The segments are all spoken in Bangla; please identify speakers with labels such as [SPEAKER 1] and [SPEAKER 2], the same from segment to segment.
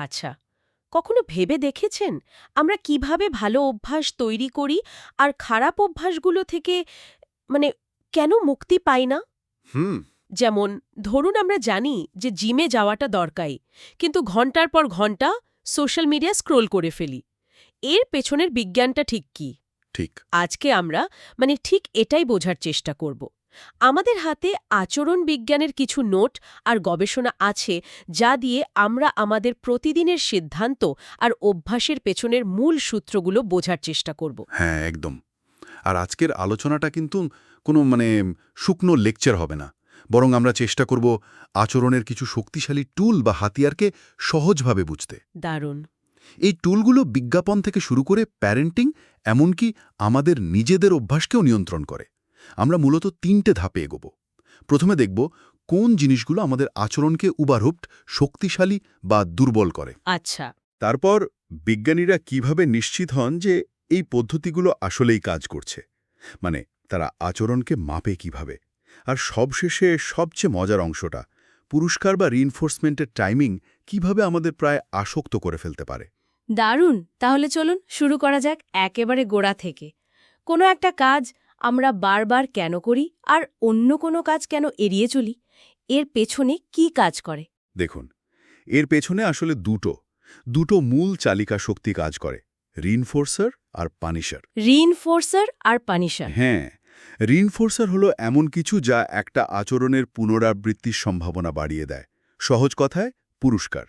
[SPEAKER 1] আচ্ছা, কখনো ভেবে দেখেছেন আমরা কিভাবে ভালো অভ্যাস তৈরি করি আর খারাপ অভ্যাসগুলো থেকে মানে কেন মুক্তি পাই না?
[SPEAKER 2] হুম।
[SPEAKER 1] যেমন ধরুন আমরা জানি যে জিমে যাওয়াটা দরকারি, কিন্তু ঘন্টার পর ঘন্টা সোশ্যাল মিডিয়া স্ক্রোল করে ফেলি। এর পেছনের বিজ্ঞানটা ঠিক কি?
[SPEAKER 2] ঠিক।
[SPEAKER 1] আজকে আমরা ঠিক এটাই বোঝার চেষ্টা করব। আমাদের হাতে আচরণ বিজ্ঞানের কিছু নোট আর গবেষণা আছে, যা দিয়ে আমরা আমাদের প্রতিদিনের সিদ্ধান্ত আর অভ্যাসের পেছনের মূল সূত্রগুলো বোঝার চেষ্টা করব।
[SPEAKER 2] হ্যাঁ, একদম। আর আজকের আলোচনাটা কিন্তু কোনো শুকনো লেকচার হবে না, বরং আমরা চেষ্টা করব আচরণের কিছু শক্তিশালী টুল বা হাতিয়ারকে সহজভাবে বুঝতে।
[SPEAKER 1] দারুণ।
[SPEAKER 2] এই টুলগুলো বিজ্ঞাপন থেকে শুরু করে প্যারেন্টিং, এমনকি আমাদের নিজেদের অভ্যাসকেও নিয়ন্ত্রণ করে। আমরা মূলত ৩টে ধাপে এগোব। প্রথমে দেখব কোন জিনিসগুলো আমাদের আচরণকে উবারহুপ্ট শক্তিশালী বা দুর্বল করে।
[SPEAKER 1] আচ্ছা।
[SPEAKER 2] তারপর বিজ্ঞানীরা কিভাবে নিশ্চিত হন যে এই পদ্ধতিগুলো আসলেই কাজ করছে, তারা আচরণকে মাপে কিভাবে। আর সবশেষে সবচেয়ে মজার অংশটা, পুরস্কার বা রিইনফোর্সমেন্টের টাইমিং কিভাবে আমাদের প্রায় আসক্ত করে ফেলতে পারে।
[SPEAKER 1] দারুণ। তাহলে চলুন শুরু করা যাক একেবারে গোড়া থেকে। কোনো একটা কাজ আমরা বারবার কেন করি আর অন্য কোনো কাজ কেন এড়িয়ে চলি, এর পেছনে কি কাজ করে?
[SPEAKER 2] দেখুন, এর পেছনে আসলে দুটো মূল চালিকা শক্তি কাজ করে: রিইনফোর্সার আর পানিশার।
[SPEAKER 1] রিইনফোর্সার আর পানিশার।
[SPEAKER 2] হ্যাঁ, রিইনফোর্সার হলো এমন কিছু যা একটা আচরণের পুনরাবৃত্তির সম্ভাবনা বাড়িয়ে দেয়, সহজ কথায় পুরস্কার।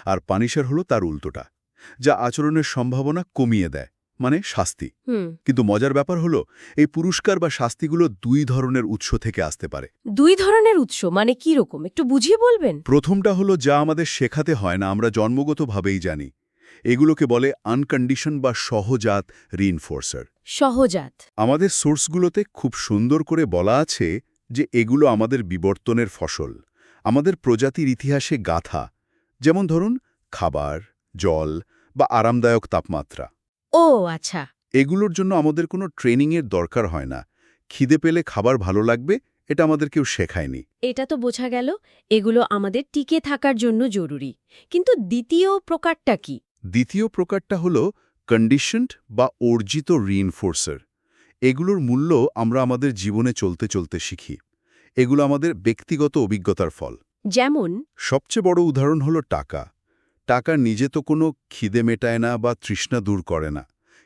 [SPEAKER 2] আর পানিশার হলো তার উল্টোটা, যা আচরণের সম্ভাবনা কমিয়ে দেয়, শাস্তি। কিন্তু মজার ব্যাপার হলো, এই পুরস্কার বা শাস্তিগুলো দুই ধরনের উৎস থেকে আসতে পারে।
[SPEAKER 1] দুই ধরনের উৎস মানে কি রকম, একটু বুঝিয়ে বলবেন?
[SPEAKER 2] প্রথমটা হলো যা আমাদের শেখাতে হয় না, আমরা জন্মগতভাবেই জানি। এগুলোকে বলে আনকন্ডিশন বা সহজাত রিইনফোর্সার।
[SPEAKER 1] সহজাত।
[SPEAKER 2] আমাদের সোর্সগুলোতে খুব সুন্দর করে বলা আছে যে এগুলো আমাদের বিবর্তনের ফসল, আমাদের প্রজাতির ইতিহাসে গাথা। যেমন ধরুন, খাবার, জল বা আরামদায়ক তাপমাত্রা।
[SPEAKER 1] ও আচ্ছা।
[SPEAKER 2] এগুলোর জন্য আমাদের কোনো ট্রেনিংয়ের দরকার হয় না। খিদে পেলে খাবার ভালো লাগবে, এটা আমাদের কেউ শেখায়নি।
[SPEAKER 1] এটা তো বোঝা গেল এগুলো আমাদের টিকে থাকার জন্য জরুরি। কিন্তু দ্বিতীয় প্রকারটা কি?
[SPEAKER 2] দ্বিতীয় প্রকারটা হলো কন্ডিশনড বা অর্জিত রিইনফোর্সার। এগুলোর মূল্য আমরা আমাদের জীবনে চলতে চলতে শিখি। এগুলো আমাদের ব্যক্তিগত অভিজ্ঞতার ফল।
[SPEAKER 1] যেমন?
[SPEAKER 2] সবচেয়ে বড় উদাহরণ হলো টাকা। টাকা নিজে তো কোনো খিদে মেটায় না বা তৃষ্ণা দূর করে না,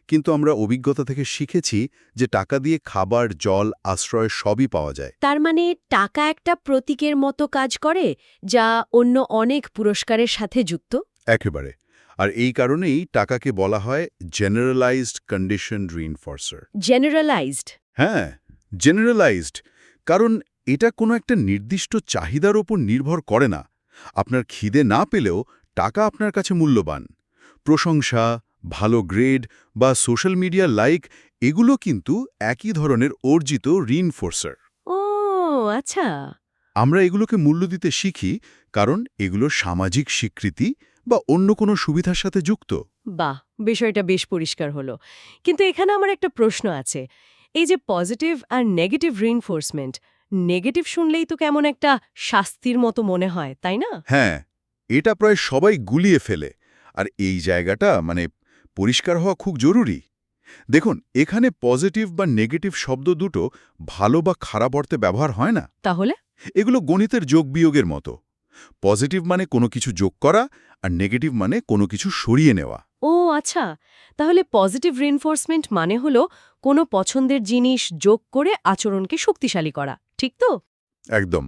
[SPEAKER 2] কিন্তু আমরা অভিজ্ঞতা থেকে শিখেছি যে টাকা দিয়ে খাবার, জল, আশ্রয় সবই পাওয়া যায়।
[SPEAKER 1] তার মানে টাকা একটা প্রতীকের মতো কাজ করে, যা অন্য অনেক পুরস্কারের সাথে যুক্ত।
[SPEAKER 2] একেবারে। আর এই কারণেই টাকাকে বলা হয় জেনারেলাইজড কন্ডিশন রিইনফোর্সার।
[SPEAKER 1] জেনারেলাইজড।
[SPEAKER 2] হ্যাঁ, জেনারেলাইজড। কারণ এটা কোনো একটা নির্দিষ্ট চাহিদার ওপর নির্ভর করে না। আপনার খিদে না পেলেও টাকা আপনার কাছে মূল্যবান। প্রশংসা, ভালো গ্রেড বা সোশ্যাল মিডিয়া লাইক, এগুলো কিন্তু একই ধরনের অর্জিত রিইনফোর্সার।
[SPEAKER 1] ও আচ্ছা।
[SPEAKER 2] আমরা এগুলোকে মূল্য দিতে শিখি কারণ এগুলো সামাজিক স্বীকৃতি বা অন্য কোনো সুবিধার সাথে যুক্ত।
[SPEAKER 1] বাহ, বিষয়টা বেশ পরিষ্কার হলো। কিন্তু এখানে আমার একটা প্রশ্ন আছে। এই যে পজিটিভ আর নেগেটিভ রিইনফোর্সমেন্ট, নেগেটিভ শুনলেই তো কেমন একটা শাস্তির মতো মনে হয়, তাই না?
[SPEAKER 2] হ্যাঁ, এটা প্রায় সবাই গুলিয়ে ফেলে। আর এই জায়গাটা পরিষ্কার হওয়া খুব জরুরি। দেখুন, এখানে পজিটিভ বা নেগেটিভ শব্দ দুটো ভালো বা খারাপ অর্থে ব্যবহার হয় না।
[SPEAKER 1] তাহলে?
[SPEAKER 2] এগুলো গণিতের যোগ বিয়োগের মতো। পজিটিভ মানে কোনো কিছু যোগ করা, আর নেগেটিভ মানে কোনো কিছু সরিয়ে নেওয়া।
[SPEAKER 1] ও আচ্ছা, তাহলে পজিটিভ রিইনফোর্সমেন্ট মানে হলো কোনো পছন্দের জিনিস যোগ করে আচরণকে শক্তিশালী করা, ঠিক তো?
[SPEAKER 2] একদম।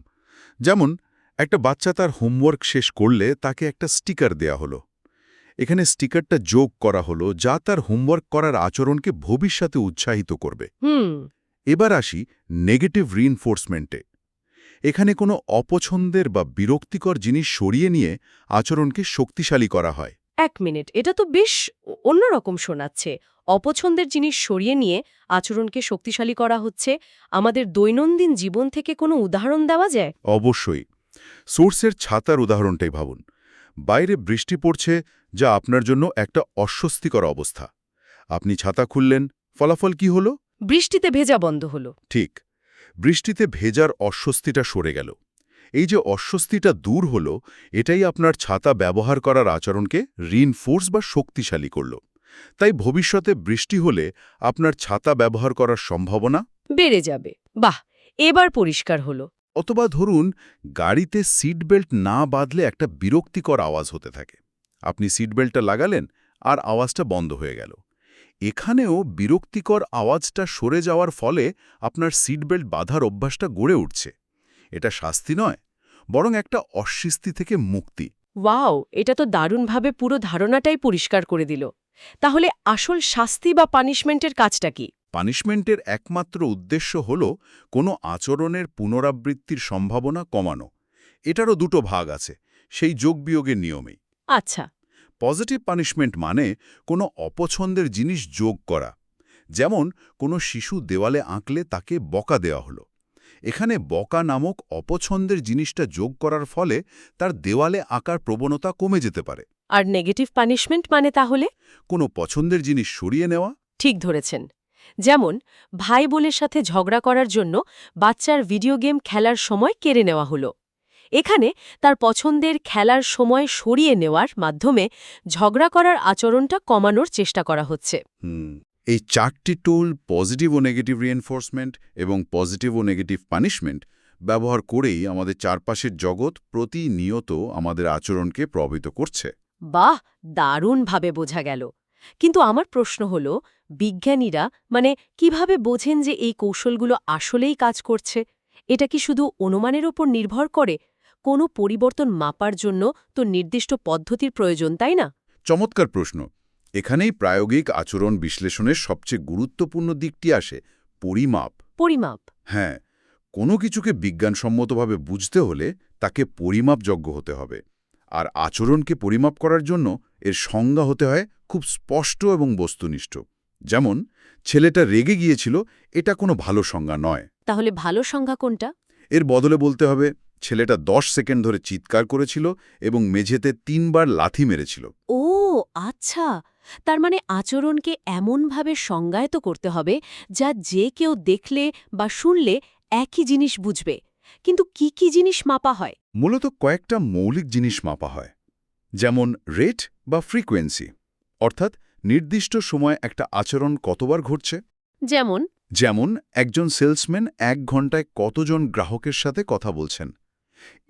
[SPEAKER 2] যেমন, একটা বাচ্চা তার হোমওয়ার্ক শেষ করলে তাকে একটা স্টিকার দেয়া হলো। এখানে স্টিকারটা যোগ করা হলো, যা তার হোমওয়ার্ক করার আচরণকে ভবিষ্যতে উৎসাহিত করবে।
[SPEAKER 1] হুম।
[SPEAKER 2] এবার আসি নেগেটিভ রিইনফোর্সমেন্টে। এখানে কোনো অপছন্দের বা বিরক্তিকর জিনিস সরিয়ে নিয়ে আচরণকে শক্তিশালী করা হয়।
[SPEAKER 1] এক মিনিট, এটা তো বেশ অন্যরকম শোনাচ্ছে। অপছন্দের জিনিস সরিয়ে নিয়ে আচরণকে শক্তিশালী করা হচ্ছে। আমাদের দৈনন্দিন জীবন থেকে কোনো উদাহরণ দেওয়া যায়?
[SPEAKER 2] অবশ্যই। সোর্সের ছাতার উদাহরণটাই ভাবুন। বাইরে বৃষ্টি পড়ছে, যা আপনার জন্য একটা অস্বস্তিকর অবস্থা। আপনি ছাতা খুললেন, ফলাফল কি হলো?
[SPEAKER 1] বৃষ্টিতে ভেজা বন্ধ হলো।
[SPEAKER 2] ঠিক, বৃষ্টিতে ভেজার অস্বস্তিটা সরে গেল। এই যে অস্বস্তিটা দূর হলো, এটাই আপনার ছাতা ব্যবহার করার আচরণকে রিইনফোর্স বা শক্তিশালী করল। তাই ভবিষ্যতে বৃষ্টি হলে আপনার ছাতা ব্যবহার করার সম্ভাবনা,
[SPEAKER 1] বেড়ে যাবে। বাহ, এবার পরিষ্কার হলো।
[SPEAKER 2] অথবা ধরুন গাড়িতে সিট বেল্ট না বাঁধলে একটা বিরক্তিকর আওয়াজ হতে থাকে। আপনি সিট বেল্টটা লাগালেন আর আওয়াজটা বন্ধ হয়ে গেল। এখানেও বিরক্তিকর আওয়াজটা সরে যাওয়ার ফলে আপনার সিট বেল্ট বাঁধার অভ্যাসটা গড়ে উঠছে। এটা শাস্তি নয়, বরং একটা অস্বস্তি থেকে মুক্তি।
[SPEAKER 1] ওয়াও, এটা তো দারুণভাবে পুরো ধারণাটাই পরিষ্কার করে দিল। তাহলে আসল শাস্তি বা পানিশমেন্টের কাজটা কি?
[SPEAKER 2] পানিশমেন্টের একমাত্র উদ্দেশ্য হল কোনো আচরণের পুনরাবৃত্তির সম্ভাবনা কমানো। এটারও দুটো ভাগ আছে, সেই যোগ-বিয়োগের নিয়মেই।
[SPEAKER 1] আচ্ছা।
[SPEAKER 2] পজিটিভ পানিশমেন্ট মানে কোনো অপছন্দের জিনিস যোগ করা। যেমন কোনো শিশু দেওয়ালে আঁকলে তাকে বকা দেওয়া হলো। এখানে বকা নামক অপছন্দের জিনিসটা যোগ করার ফলে তার দেওয়ালে আঁকার প্রবণতা কমে যেতে পারে।
[SPEAKER 1] আর নেগেটিভ পানিশমেন্ট মানে তাহলে?
[SPEAKER 2] কোনো পছন্দের জিনিস সরিয়ে নেওয়া।
[SPEAKER 1] ঠিক ধরেছেন। যেমন ভাই বোনের সাথে ঝগড়া করার জন্য বাচ্চার ভিডিও গেম খেলার সময় কেড়ে নেওয়া হলো। এখানে তার পছন্দের খেলার সময় সরিয়ে নেওয়ার মাধ্যমে ঝগড়া করার আচরণটা কমানোর চেষ্টা করা হচ্ছে।
[SPEAKER 2] এই চারটি টুল, পজিটিভ ও নেগেটিভ রিএনফোর্সমেন্ট এবং পজিটিভ ও নেগেটিভ পানিশমেন্ট, ব্যবহার করেই আমাদের চারপাশের জগৎ প্রতিনিয়ত আমাদের আচরণকে প্রভাবিত করছে।
[SPEAKER 1] বাহ, দারুণভাবে বোঝা গেল। কিন্তু আমার প্রশ্ন হলো, বিজ্ঞানীরা কিভাবে বোঝেন যে এই কৌশলগুলো আসলেই কাজ করছে? এটা কি শুধু অনুমানের ওপর নির্ভর করে? কোনো পরিবর্তন মাপার জন্য তো নির্দিষ্ট পদ্ধতির প্রয়োজন, তাই না?
[SPEAKER 2] চমৎকার প্রশ্ন। এখানেই প্রায়োগিক আচরণ বিশ্লেষণের সবচেয়ে গুরুত্বপূর্ণ দিকটি আসে, পরিমাপ।
[SPEAKER 1] পরিমাপ?
[SPEAKER 2] হ্যাঁ, কোনো কিছুকে বিজ্ঞানসম্মতভাবে বুঝতে হলে তাকে পরিমাপযোগ্য হতে হবে। আর আচরণকে পরিমাপ করার জন্য এর সংজ্ঞা হতে হয় খুব স্পষ্ট এবং বস্তুনিষ্ঠ। যেমন, ছেলেটা রেগে গিয়েছিল, এটা কোনো ভালো সংজ্ঞা নয়।
[SPEAKER 1] তাহলে ভালো সংজ্ঞা কোনটা?
[SPEAKER 2] এর বদলে বলতে হবে, ছেলেটা 10 সেকেন্ড ধরে চিৎকার করেছিল এবং মেঝেতে 3 বার লাথি মেরেছিল।
[SPEAKER 1] ও আচ্ছা, তার মানে আচরণকে এমনভাবে সংজ্ঞায়িত করতে হবে যা যে কেউ দেখলে বা শুনলে একই জিনিস বুঝবে। কিন্তু কি কি জিনিস মাপা হয়?
[SPEAKER 2] মূলত কয়েকটা মৌলিক জিনিস মাপা হয়, যেমন রেট বা ফ্রিকোয়েন্সি, অর্থাৎ নির্দিষ্ট সময় একটা আচরণ কতবার ঘটছে।
[SPEAKER 1] যেমন?
[SPEAKER 2] যেমন একজন সেলসম্যান 1 ঘন্টায় কতজন গ্রাহকের সাথে কথা বলছেন।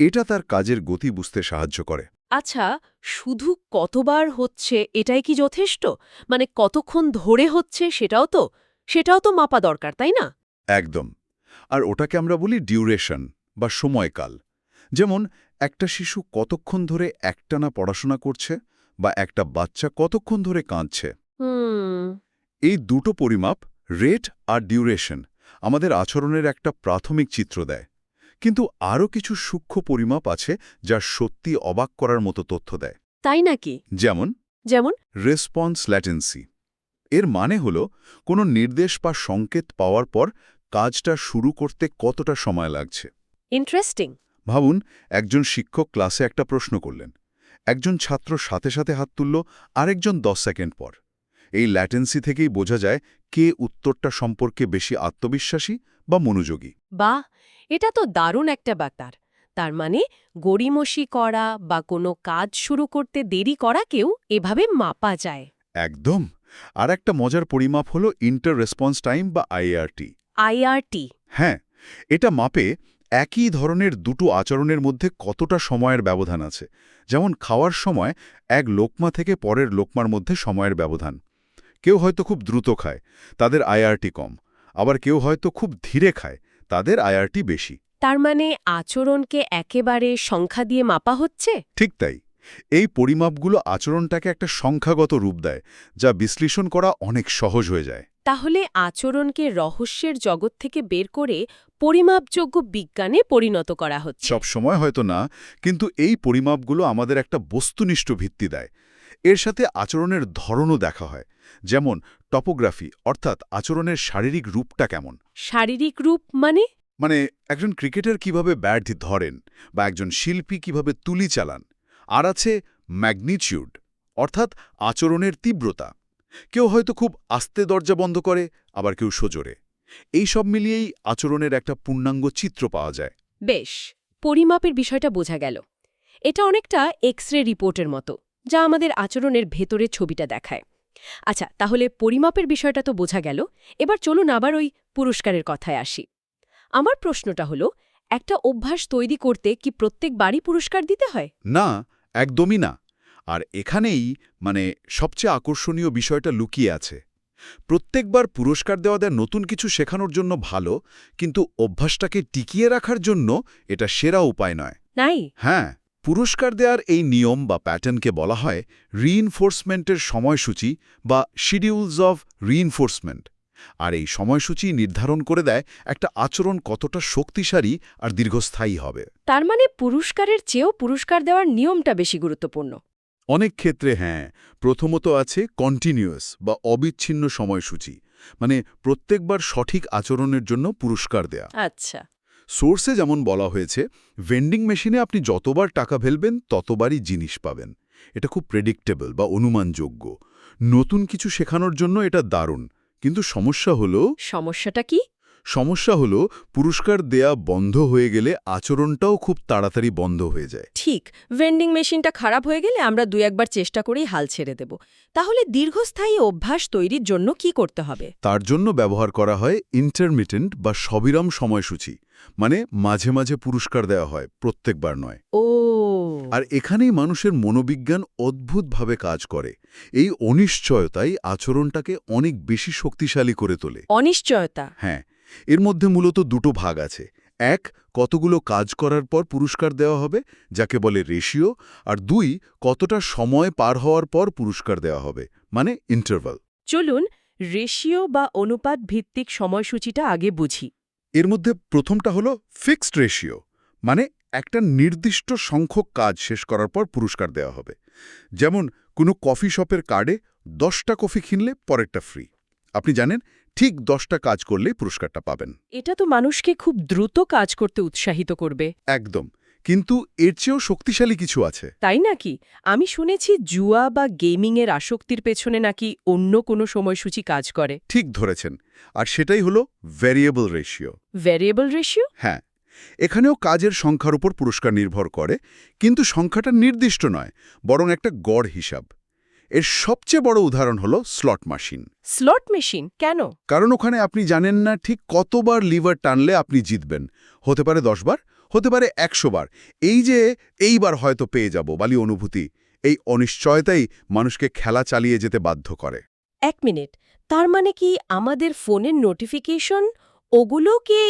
[SPEAKER 2] এটা তার কাজের গতি বুঝতে সাহায্য করে।
[SPEAKER 1] আচ্ছা, শুধু কতবার হচ্ছে এটাই কি যথেষ্ট? কতক্ষণ ধরে হচ্ছে সেটাও তো মাপা দরকার, তাই না?
[SPEAKER 2] একদম। আর ওটাকে আমরা বলি ডিউরেশন বা সময়কাল। যেমন একটা শিশু কতক্ষণ ধরে একটানা পড়াশোনা করছে বা একটা বাচ্চা কতক্ষণ ধরে কাঁদছে।
[SPEAKER 1] হুম।
[SPEAKER 2] এই দুটো পরিমাপ, রেট আর ডিউরেশন, আমাদের আচরণের একটা প্রাথমিক চিত্র দেয়। কিন্তু আরও কিছু সূক্ষ্ম পরিমাপ আছে যা সত্যি অবাক করার মতো তথ্য দেয়।
[SPEAKER 1] তাই নাকি?
[SPEAKER 2] যেমন
[SPEAKER 1] যেমন?
[SPEAKER 2] Response latency. এর মানে হল কোনো নির্দেশ বা সংকেত পাওয়ার পর কাজটা শুরু করতে কতটা সময় লাগছে।
[SPEAKER 1] ইন্টারেস্টিং।
[SPEAKER 2] ভাবুন, একজন শিক্ষক ক্লাসে একটা প্রশ্ন করলেন, একজন ছাত্র সাথে সাথে হাত তুলল, আরেকজন 10 সেকেন্ড পর। এই ল্যাটেন্সি থেকেই বোঝা যায় কে উত্তরটা সম্পর্কে বেশি আত্মবিশ্বাসী বা মনোযোগী।
[SPEAKER 1] বাহ, এটা তো দারুণ একটা ব্যাপার। তার মানে গড়িমসি করা বা কোনো কাজ শুরু করতে দেরি করাকেও এভাবে মাপা যায়।
[SPEAKER 2] একদম। আর একটা মজার পরিমাপ হল ইন্টার রেসপন্স টাইম বা আইআরটি।
[SPEAKER 1] আইআরটি?
[SPEAKER 2] হ্যাঁ, এটা মাপে একই ধরনের দুটো আচরণের মধ্যে কতটা সময়ের ব্যবধান আছে। যেমন খাওয়ার সময় এক লোকমা থেকে পরের লোকমার মধ্যে সময়ের ব্যবধান। কেউ হয়তো খুব দ্রুত খায়, তাদের আইআরটি কম। আবার কেউ হয়তো খুব ধীরে খায়, তাদের আইআরটি বেশি।
[SPEAKER 1] তার মানে আচরণকে একেবারে সংখ্যা দিয়ে মাপা হচ্ছে?
[SPEAKER 2] ঠিক তাই। এই পরিমাপগুলো আচরণটাকে একটা সংখ্যাগত রূপ দেয়, যা বিশ্লেষণ করা অনেক সহজ হয়ে যায়।
[SPEAKER 1] তাহলে আচরণকে রহস্যের জগৎ থেকে বের করে পরিমাপযোগ্য বিজ্ঞানে পরিণত করা হচ্ছে।
[SPEAKER 2] সব সময় হয়তো না, কিন্তু এই পরিমাপগুলো আমাদের একটা বস্তুনিষ্ঠ ভিত্তি দেয়। এর সাথে আচরণের ধরনও দেখা হয়, যেমন টপোগ্রাফি, অর্থাৎ আচরণের শারীরিক রূপটা কেমন।
[SPEAKER 1] শারীরিক রূপ মানে?
[SPEAKER 2] মানে একজন ক্রিকেটার কিভাবে ব্যাট ধরেন বা একজন শিল্পী কিভাবে তুলি চালান। আর আছে ম্যাগনিটিউড, অর্থাৎ আচরণের তীব্রতা। কেউ হয়তো খুব আস্তে দরজা বন্ধ করে, আবার কেউ সজোরে। এই সব মিলিয়েই আচরণের একটা পূর্ণাঙ্গ চিত্র পাওয়া যায়।
[SPEAKER 1] বেশ, পরিমাপের বিষয়টা বোঝা গেল। এটা অনেকটা এক্স-রে রিপোর্টের মতো, যা আমাদের আচরণের ভেতরের ছবিটা দেখায়। আচ্ছা, তাহলে পরিমাপের বিষয়টা তো বোঝা গেল। এবার চলুন আবার ওই পুরস্কারের কথায় আসি। আমার প্রশ্নটা হলো, একটা অভ্যাস তৈরি করতে কি প্রত্যেকবারই পুরস্কার দিতে হয়?
[SPEAKER 2] না, একদমই না। আর এখানেই সবচেয়ে আকর্ষণীয় বিষয়টা লুকিয়ে আছে। প্রত্যেকবার পুরস্কার দেওয়া নতুন কিছু শেখানোর জন্য ভালো, কিন্তু অভ্যাসটাকে টিকিয়ে রাখার জন্য এটা সেরা উপায় নয়।
[SPEAKER 1] নাই।
[SPEAKER 2] হ্যাঁ, পুরস্কার দেওয়ার এই নিয়ম বা প্যাটার্নকে বলা হয় রিইনফোর্সমেন্টের সময়সূচি বা শিডিউলস অফ রিইনফোর্সমেন্ট। আর এই সময়সূচি নির্ধারণ করে দেয় একটা আচরণ কতটা শক্তিশালী আর দীর্ঘস্থায়ী হবে।
[SPEAKER 1] তার মানে পুরস্কারের চেয়েও পুরস্কার দেওয়ার নিয়মটা বেশি গুরুত্বপূর্ণ।
[SPEAKER 2] অনেক ক্ষেত্রে হ্যাঁ। প্রথমত আছে কন্টিনিউয়াস বা অবিচ্ছিন্ন সময়সূচি, প্রত্যেকবার সঠিক আচরণের জন্য পুরস্কার দেয়া।
[SPEAKER 1] আচ্ছা।
[SPEAKER 2] সোর্সে যেমন বলা হয়েছে, ভেন্ডিং মেশিনে আপনি যতবার টাকা ফেলবেন ততবারই জিনিস পাবেন। এটা খুব প্রেডিক্টেবল বা অনুমানযোগ্য। নতুন কিছু শেখানোর জন্য এটা দারুণ, কিন্তু
[SPEAKER 1] সমস্যাটা কি?
[SPEAKER 2] সমস্যা হলো পুরস্কার দেয়া বন্ধ হয়ে গেলে আচরণটাও খুব তাড়াতাড়ি বন্ধ হয়ে যায়।
[SPEAKER 1] ঠিক, ভেন্ডিং মেশিনটা খারাপ হয়ে গেলে আমরা ২-১ বার চেষ্টা করেই হাল ছেড়ে দেব। তাহলে দীর্ঘস্থায়ী অভ্যাস তৈরির জন্য কি করতে হবে?
[SPEAKER 2] তার জন্য ব্যবহার করা হয় ইন্টারমিটেন্ট বা সবিরাম সময়সূচি, মাঝে মাঝে পুরস্কার দেওয়া হয়, প্রত্যেকবার নয়।
[SPEAKER 1] ও।
[SPEAKER 2] আর এখানেই মানুষের মনোবিজ্ঞান অদ্ভুতভাবে কাজ করে। এই অনিশ্চয়তাই আচরণটাকে অনেক বেশি শক্তিশালী করে তোলে।
[SPEAKER 1] অনিশ্চয়তা।
[SPEAKER 2] হ্যাঁ, এর মধ্যে মূলত দুটো ভাগ আছে। এক, কতগুলো কাজ করার পর পুরস্কার দেওয়া হবে, যাকে বলে রেশিও। আর দুই, কতটা সময় পার হওয়ার পর পুরস্কার দেওয়া হবে, ইন্টারভাল।
[SPEAKER 1] চলুন রেশিও বা অনুপাত ভিত্তিক সময়সূচিটা আগে বুঝি।
[SPEAKER 2] এর মধ্যে প্রথমটা হলো ফিক্সড রেশিও, একটা নির্দিষ্ট সংখ্যক কাজ শেষ করার পর পুরস্কার দেওয়া হবে। যেমন কোনো কফি শপের কার্ডে 10টা কফি কিনলে পরেরটা ফ্রি। আপনি জানেন ঠিক 10টা কাজ করলেই পুরস্কারটা পাবেন।
[SPEAKER 1] এটা তো মানুষকে খুব দ্রুত কাজ করতে উৎসাহিত করবে।
[SPEAKER 2] একদম। কিন্তু এর চেয়েও শক্তিশালী কিছু আছে।
[SPEAKER 1] তাই নাকি? আমি শুনেছি জুয়া বা গেমিংয়ের আসক্তির পেছনে নাকি অন্য কোনো সময়সূচি কাজ করে।
[SPEAKER 2] ঠিক ধরেছেন। আর সেটাই হলো ভ্যারিয়েবল রেশিও।
[SPEAKER 1] Variable ratio?
[SPEAKER 2] হ্যাঁ, এখানেও কাজের সংখ্যার উপর পুরস্কার নির্ভর করে, কিন্তু সংখ্যাটা নির্দিষ্ট নয়, বরং একটা গড় হিসাব। এর সবচেয়ে বড় উদাহরণ হলো স্লট মেশিন।
[SPEAKER 1] স্লট মেশিন কেন?
[SPEAKER 2] কারণ ওখানে আপনি জানেন না ঠিক কতবার লিভার টানলে আপনি জিতবেন। হতে পারে 10 বার, হতে পারে 100 বার। এইবার হয়তো পেয়ে যাব বালি অনুভূতি। এই অনিশ্চয়তাই মানুষকে খেলা চালিয়ে যেতে বাধ্য করে।
[SPEAKER 1] 1 মিনিট। তার মানে কি আমাদের ফোনের নোটিফিকেশন ওগুলো কি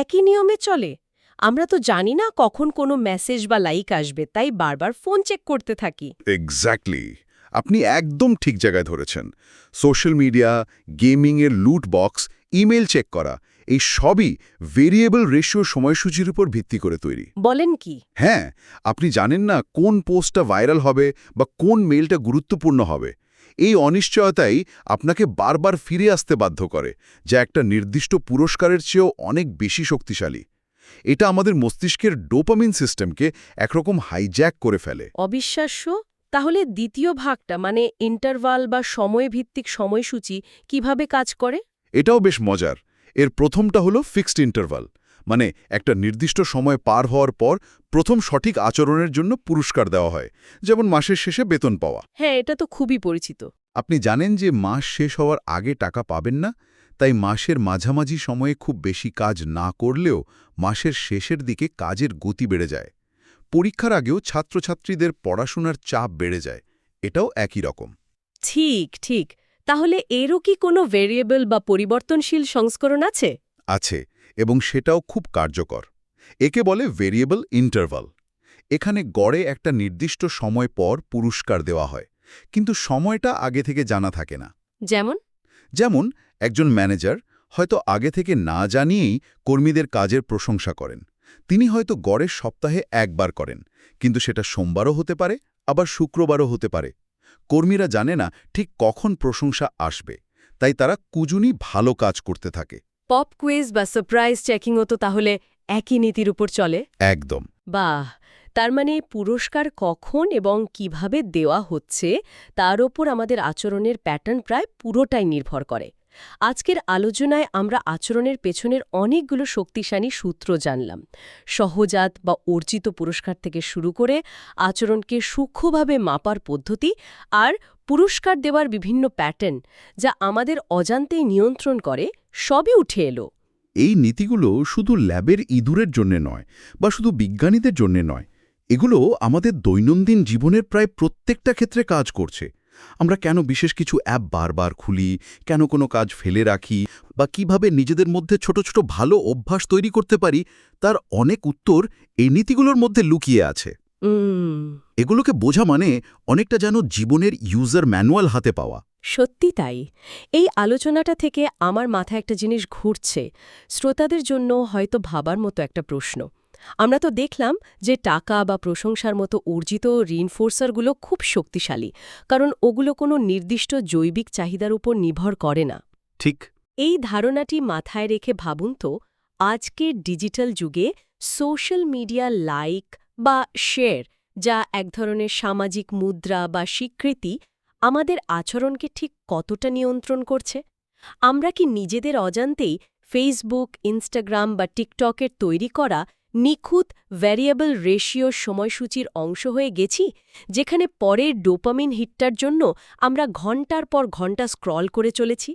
[SPEAKER 1] একই নিয়মে চলে? আমরা তো জানি না কখন কোনো মেসেজ বা লাইক আসবে, তাই বারবার ফোন চেক করতে থাকি।
[SPEAKER 2] এক্স্যাক্টলি। আপনি একদম ঠিক জায়গায় ধরেছেন। সোশ্যাল মিডিয়া, গেমিংয়ের লুট বক্স, ইমেল চেক করা, এই সবই ভেরিয়েবল রেশিও সময়সূচির উপর ভিত্তি করে তৈরি।
[SPEAKER 1] বলেন কি?
[SPEAKER 2] হ্যাঁ, আপনি জানেন না কোন পোস্টটা ভাইরাল হবে বা কোন মেইলটা গুরুত্বপূর্ণ হবে। এই অনিশ্চয়তাই আপনাকে বারবার ফিরে আসতে বাধ্য করে, যা একটা নির্দিষ্ট পুরস্কারের চেয়েও অনেক বেশি শক্তিশালী। এটা আমাদের মস্তিষ্কের ডোপামিন সিস্টেমকে একরকম হাইজ্যাক করে ফেলে।
[SPEAKER 1] অবিশ্বাস্য। তাহলে দ্বিতীয় ভাগটা মানে ইন্টারভাল বা সময়ভিত্তিক সময়সূচি কিভাবে কাজ করে?
[SPEAKER 2] এটাও বেশ মজার। এর প্রথমটা হলো ফিক্সড ইন্টারভাল, একটা নির্দিষ্ট সময় পার হওয়ার পর প্রথম সঠিক আচরণের জন্য পুরস্কার দেওয়া হয়, যেমন মাসের শেষে বেতন পাওয়া।
[SPEAKER 1] হ্যাঁ, এটা তো খুবই পরিচিত।
[SPEAKER 2] আপনি জানেন যে মাস শেষ হওয়ার আগে টাকা পাবেন না, তাই মাসের মাঝামাঝি সময়ে খুব বেশি কাজ না করলেও মাসের শেষের দিকে কাজের গতি বেড়ে যায়। পরীক্ষার আগেও ছাত্রছাত্রীদের পড়াশোনার চাপ বেড়ে যায়। এটাও একই রকম।
[SPEAKER 1] ঠিক ঠিক। তাহলে এরও কি কোনো ভেরিয়েবল বা পরিবর্তনশীল সংস্করণ আছে?
[SPEAKER 2] আছে, এবং সেটাও খুব কার্যকর। একে বলে ভেরিয়েবল ইন্টারভাল। এখানে গড়ে একটা নির্দিষ্ট সময় পর পুরস্কার দেওয়া হয়, কিন্তু সময়টা আগে থেকে জানা থাকে না। যেমন একজন ম্যানেজার হয়তো আগে থেকে না জানিয়েই কর্মীদের কাজের প্রশংসা করেন। তিনি হয়তো গড়ে সপ্তাহে 1 বার করেন, কিন্তু সেটা সোমবারও হতে পারে, আবার শুক্রবারও হতে পারে। কর্মীরা জানে না ঠিক কখন প্রশংসা আসবে, তাই তারা কুজুনি ভালো কাজ করতে থাকে।
[SPEAKER 1] পপ কুইজ বা সারপ্রাইজ চেকিংও তো তাহলে একই নীতির উপর চলে।
[SPEAKER 2] একদম।
[SPEAKER 1] বাহ! তার মানে পুরস্কার কখন এবং কিভাবে দেওয়া হচ্ছে তার ওপর আমাদের আচরণের প্যাটার্ন প্রায় পুরোটাই নির্ভর করে। আজকের আলোচনায় আমরা আচরণের পেছনের অনেকগুলো শক্তিশালী সূত্র জানলাম। সহজাত বা অর্জিত পুরস্কার থেকে শুরু করে আচরণকে সূক্ষ্মভাবে মাপার পদ্ধতি আর পুরস্কার দেওয়ার বিভিন্ন প্যাটার্ন যা আমাদের অজান্তেই নিয়ন্ত্রণ করে, সবই উঠে এলো।
[SPEAKER 2] এই নীতিগুলো শুধু ল্যাবের ইঁদুরের জন্যে নয় বা শুধু বিজ্ঞানীদের জন্যে নয়, এগুলো আমাদের দৈনন্দিন জীবনের প্রায় প্রত্যেকটা ক্ষেত্রে কাজ করছে। আমরা কেন বিশেষ কিছু অ্যাপ বারবার খুলি, কেন কোনো কাজ ফেলে রাখি, বা কিভাবে নিজেদের মধ্যে ছোট ছোট ভালো অভ্যাস তৈরি করতে পারি, তার অনেক উত্তর এই নীতিগুলোর মধ্যে লুকিয়ে আছে। এগুলোকে বোঝা মানে অনেকটা যেন জীবনের ইউজার ম্যানুয়াল হাতে পাওয়া।
[SPEAKER 1] সত্যি তাই। এই আলোচনাটা থেকে আমার মাথায় একটা জিনিস ঘুরছে, শ্রোতাদের জন্য হয়তো ভাবার মতো একটা প্রশ্ন। আমরা তো দেখলাম যে টাকা বা প্রশংসার মতো অর্জিত রিইনফোর্সারগুলো খুব শক্তিশালী, কারণ ওগুলো কোনো নির্দিষ্ট জৈবিক চাহিদার উপর নির্ভর করে না।
[SPEAKER 2] ঠিক।
[SPEAKER 1] এই ধারণাটি মাথায় রেখে ভাবুন তো, আজকের ডিজিটাল যুগে সোশ্যাল মিডিয়া লাইক বা শেয়ার, যা এক ধরনের সামাজিক মুদ্রা বা স্বীকৃতি, আমাদের আচরণকে ঠিক কতটা নিয়ন্ত্রণ করছে? আমরা কি নিজেদের অজান্তেই ফেসবুক, ইনস্টাগ্রাম বা টিকটকের তৈরি করা নিখুঁত ভ্যারিয়েবল রেশিও সময়সূচির অংশ হয়ে গেছি, যেখানে পরের ডোপামিন হিটটার জন্য আমরা ঘন্টার পর ঘন্টা স্ক্রল করে চলেছি?